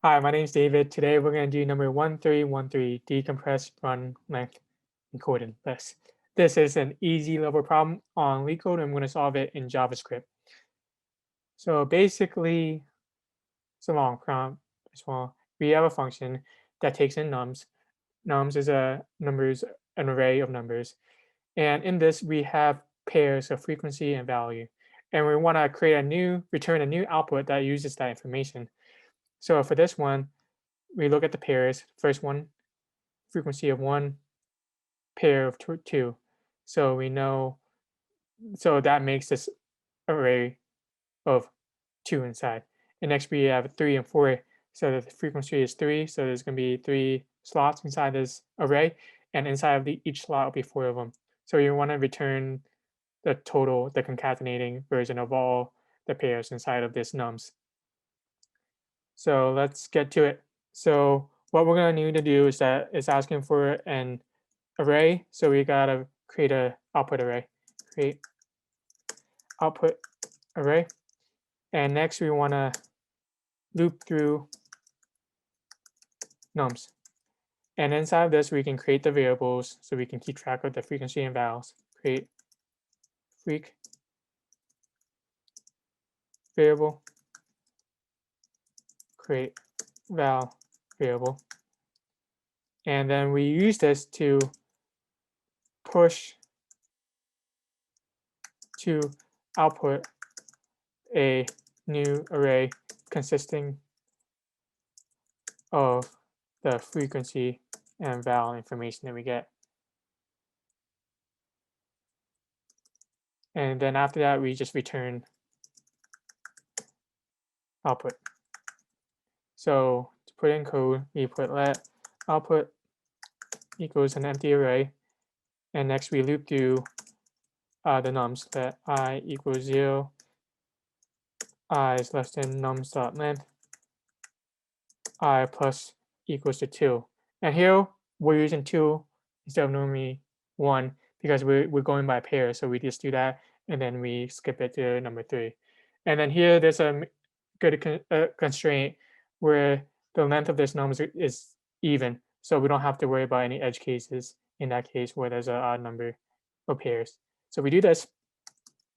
Hi, my name is David. Today we're going to do number 1313, decompress run length encoded list. This is an easy level problem on LeetCode. I'm going to solve it in JavaScript. So basically, it's a long prompt as well. We have a function that takes in nums. Nums is an array of numbers. And in this, we have pairs of frequency and value. And we want to return a new output that uses that information. So for this one, we look at the pairs. First one, frequency of 1, pair of 2. So we know, so that makes this array of 2 inside. And next we have 3 and 4. So the frequency is 3. So there's going to be 3 slots inside this array. And inside of each slot will be 4 of them. So you want to return the total, the concatenating version of all the pairs inside of this nums. So let's get to it. So what we're going to need to do is that it's asking for an array. So we got to create a output array. Create output array. And next we want to loop through nums. And inside of this, we can create the variables so we can keep track of the frequency and vals. Create freq variable, create val variable. And then we use this to push to output a new array consisting of the frequency and val information that we get. And then after that, we just return output. So to put in code, we put let output equals an empty array. And next we loop through the nums that I equals 0, I is less than nums.length, I plus equals to 2. And here we're using 2 instead of normally 1 because we're going by pairs. So we just do that and then we skip it to number 3. And then here there's a good constraint where the length of this number is even. So we don't have to worry about any edge cases in that case where there's an odd number of pairs. So we do this.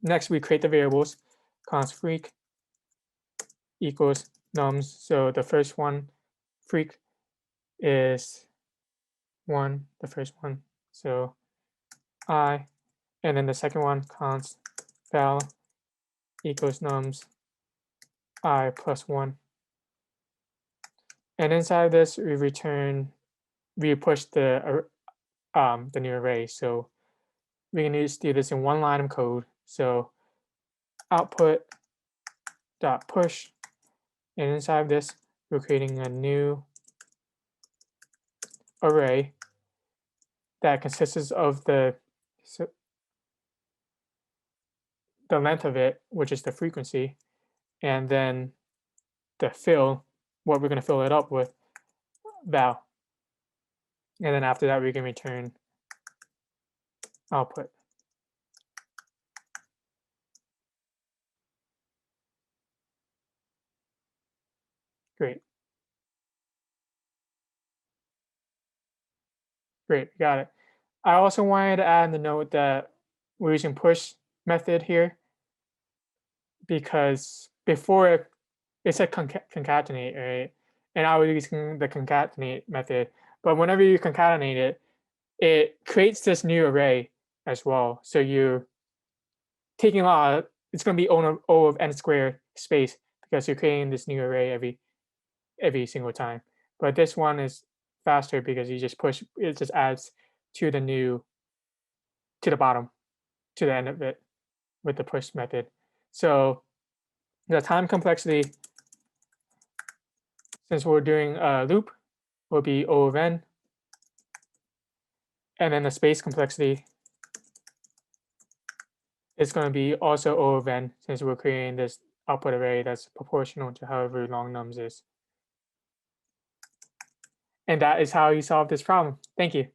Next, we create the variables. Const freq equals nums. So the first one, freq, is 1, the first one. So I, and then the second one, const val equals nums I plus 1. And inside this, we push the new array. So we can just do this in one line of code. So output dot push, and inside of this, we're creating a new array that consists of the length of it, which is the frequency, and then the fill, what we're going to fill it up with, val. And then after that, we can return output. Great. Great, got it. I also wanted to add the note that we're using push method here because before it said concatenate, right? And I was using the concatenate method. But whenever you concatenate it, it creates this new array as well. So you're taking it's going to be O of n squared space because you're creating this new array every single time. But this one is faster because you just push, it just adds to the bottom, to the end of it with the push method. So the time complexity, since we're doing a loop, will be O of n. And then the space complexity is going to be also O of n, since we're creating this output array that's proportional to however long nums is. And that is how you solve this problem. Thank you.